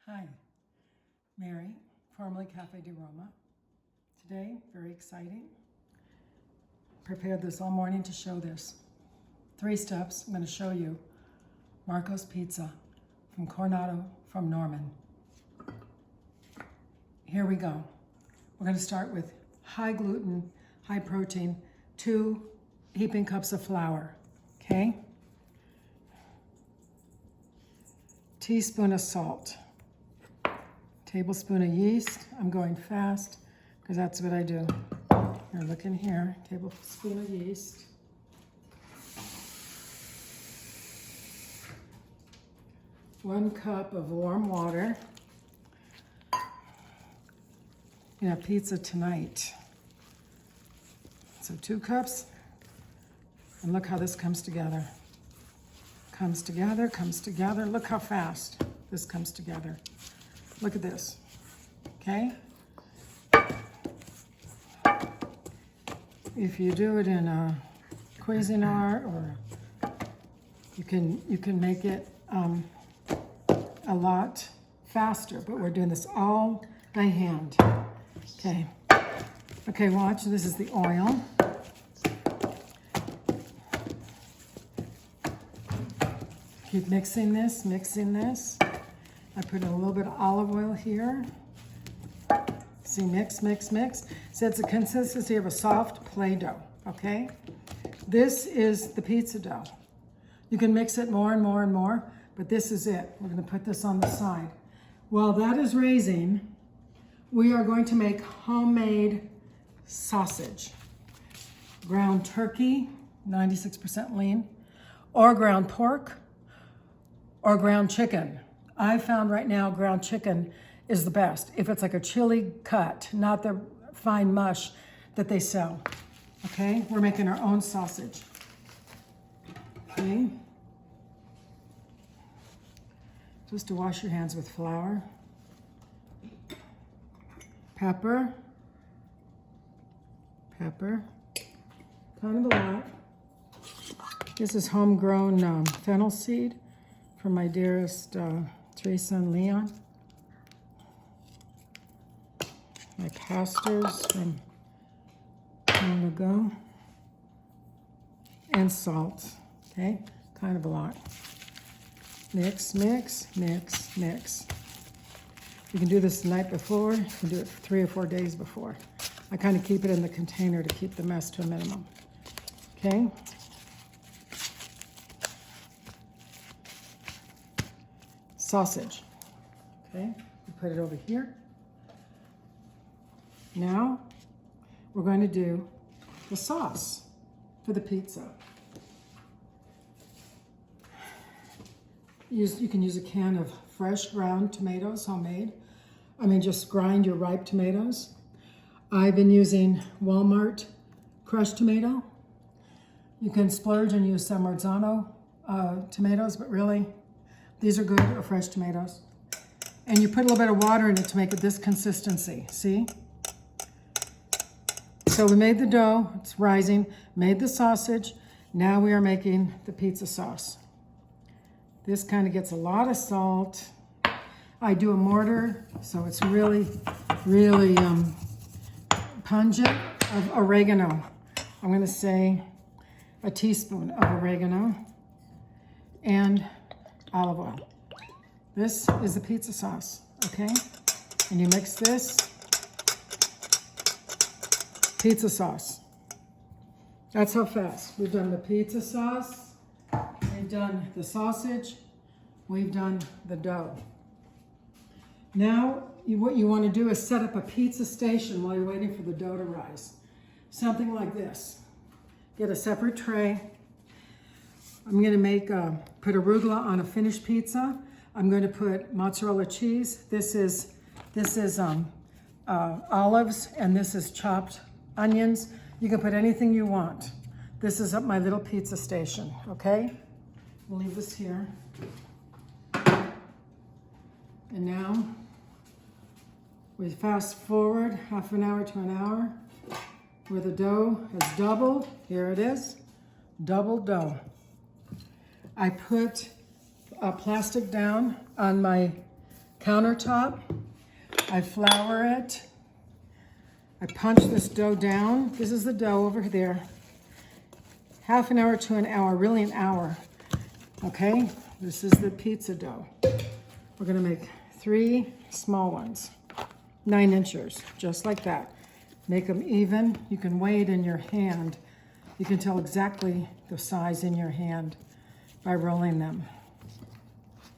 Hi, Mary, formerly Cafe di Roma. Today, very exciting. Prepared this all morning to show this. 3 steps, I'm going to show you Marco's Pizza from Coronado from Norman. Here we go. We're going to start with high gluten, high protein, 2 heaping cups of flour, okay? Teaspoon of salt. Tablespoon of yeast. I'm going fast because that's what I do. Here, look in here. Tablespoon of yeast. One cup of warm water. You have pizza tonight. So 2 cups. And look how this comes together. Comes together, comes together. Look how fast this comes together. Look at this, okay? If you do it in a Cuisinart, or you can make it a lot faster, but we're doing this all by hand. Okay. Okay, watch, this is the oil. Keep mixing this, mixing this. I put a little bit of olive oil here. See, mix, mix, mix. So it's the consistency of a soft Play-Doh, okay? This is the pizza dough. You can mix it more and more and more, but this is it. We're gonna put this on the side. While that is raising, we are going to make homemade sausage. Ground turkey, 96% lean, or ground pork, or ground chicken. I found right now ground chicken is the best. If it's like a chili cut, not the fine mush that they sell. Okay, we're making our own sausage. Okay. Just to wash your hands with flour. Pepper. Pepper. Kind of a lot. This is homegrown fennel seed from my dearest Teresa and Leon. My pastors from long ago. And salt, okay? Kind of a lot. Mix, mix, mix, mix. You can do this the night before. You can do it 3 or 4 days before. I kind of keep it in the container to keep the mess to a minimum, okay? Sausage, okay? We put it over here. Now, we're going to do the sauce for the pizza. You can use a can of fresh ground tomatoes, homemade. I mean, just grind your ripe tomatoes. I've been using Walmart crushed tomato. You can splurge and use some Marzano tomatoes, but really, these are good, or fresh tomatoes. And you put a little bit of water in it to make it this consistency, see? So we made the dough, it's rising, made the sausage. Now we are making the pizza sauce. This kind of gets a lot of salt. I do a mortar, so it's really, really pungent of oregano. I'm gonna say a teaspoon of oregano and olive oil. This is the pizza sauce, okay? And you mix this. Pizza sauce. That's how fast. We've done the pizza sauce, we've done the sausage, we've done the dough. Now, what you want to do is set up a pizza station while you're waiting for the dough to rise. Something like this. Get a separate tray. I'm going to put arugula on a finished pizza. I'm going to put mozzarella cheese. This is olives, and this is chopped onions. You can put anything you want. This is my little pizza station, okay? We'll leave this here. And now, we fast forward half an hour to an hour, where the dough has doubled. Here it is, double dough. I put plastic down on my countertop. I flour it. I punch this dough down. This is the dough over there. Half an hour to an hour, really an hour. Okay, this is the pizza dough. We're gonna make 3 small ones, 9 inchers, just like that. Make them even. You can weigh it in your hand. You can tell exactly the size in your hand by rolling them.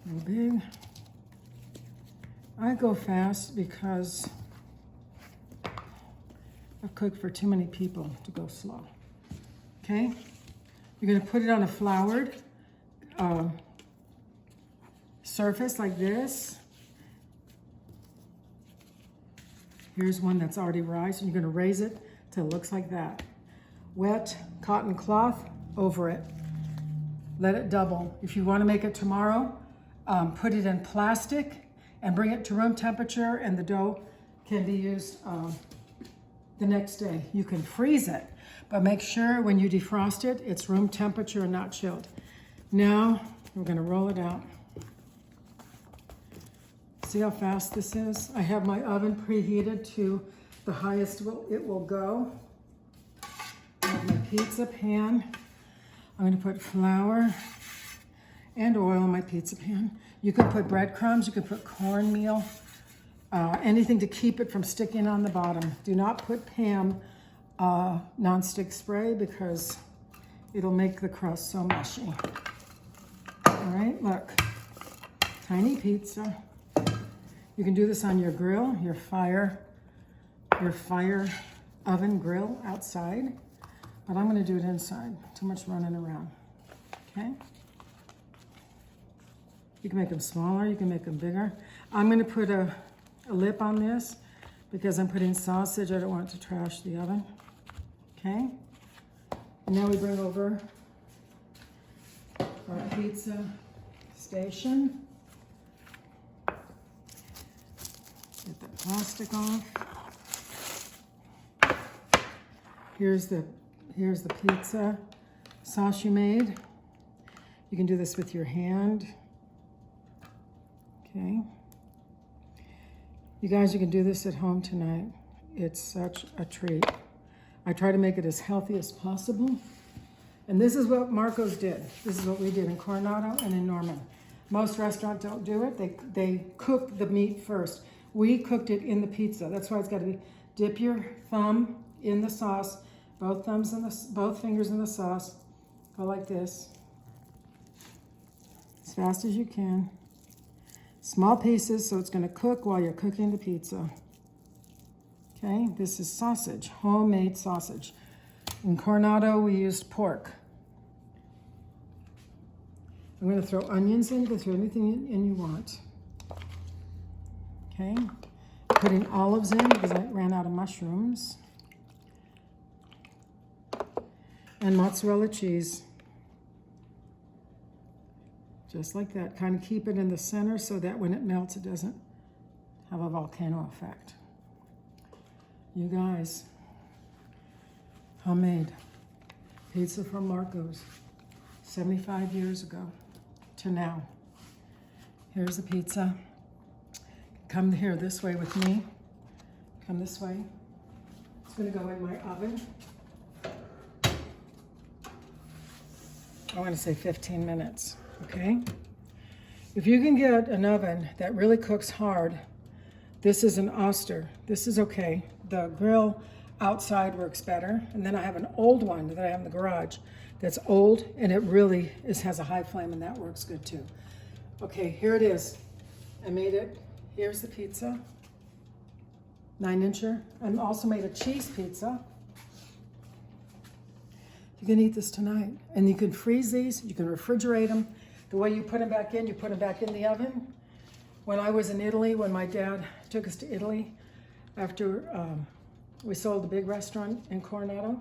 A little big. I go fast because I've cooked for too many people to go slow. Okay? You're gonna put it on a floured surface like this. Here's one that's already rised, and you're gonna raise it till it looks like that. Wet cotton cloth over it. Let it double. If you wanna make it tomorrow, put it in plastic and bring it to room temperature, and the dough can be used the next day. You can freeze it, but make sure when you defrost it, it's room temperature and not chilled. Now, we're gonna roll it out. See how fast this is? I have my oven preheated to the highest it will go. I have my pizza pan. I'm gonna put flour and oil in my pizza pan. You can put breadcrumbs, you can put cornmeal, anything to keep it from sticking on the bottom. Do not put Pam nonstick spray because it'll make the crust so mushy. All right, look, tiny pizza. You can do this on your grill, your fire oven grill outside, but I'm gonna do it inside. Too much running around, okay? You can make them smaller, you can make them bigger. I'm gonna put a lip on this because I'm putting sausage. I don't want it to trash the oven, okay? And now we bring over our pizza station. Get the plastic off. Here's the pizza sauce you made. You can do this with your hand. Okay. You guys, you can do this at home tonight. It's such a treat. I try to make it as healthy as possible. And this is what Marco's did. This is what we did in Coronado and in Norman. Most restaurants don't do it. They cook the meat first. We cooked it in the pizza. That's why it's got to be, dip your thumb in the sauce, both fingers in the sauce. Go like this, as fast as you can. Small pieces, so it's going to cook while you're cooking the pizza. Okay, this is sausage, homemade sausage. In Coronado, we used pork. I'm going to throw onions in. You can throw anything in you want. Okay, putting olives in because I ran out of mushrooms. And mozzarella cheese. Just like that. Kind of keep it in the center so that when it melts, it doesn't have a volcano effect. You guys, homemade pizza from Marco's, 75 years ago to now. Here's the pizza. Come here this way with me. Come this way. It's gonna go in my oven. I wanna say 15 minutes, okay? If you can get an oven that really cooks hard, this is an Oster. This is okay. The grill outside works better. And then I have an old one that I have in the garage that's old, and it really has a high flame, and that works good too. Okay, here it is. I made it. Here's the pizza, 9-incher. I also made a cheese pizza. You can eat this tonight. And you can freeze these, you can refrigerate them. The way you put them back in, you put them back in the oven. When I was in Italy, when my dad took us to Italy, after we sold the big restaurant in Coronado,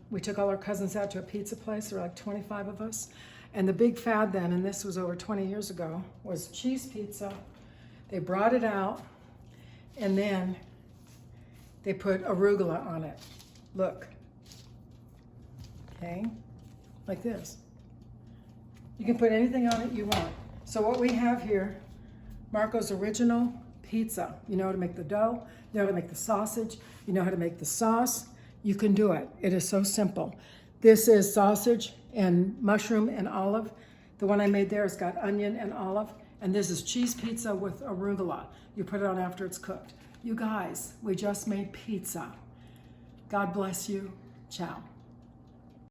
we took all our cousins out to a pizza place. There were like 25 of us. And the big fad then, and this was over 20 years ago, was cheese pizza. They brought it out, and then they put arugula on it. Look. Okay? Like this. You can put anything on it you want. So what we have here, Marco's Original Pizza. You know how to make the dough, you know how to make the sausage, you know how to make the sauce. You can do it. It is so simple. This is sausage and mushroom and olive. The one I made there has got onion and olive. And this is cheese pizza with arugula. You put it on after it's cooked. You guys, we just made pizza. God bless you. Ciao.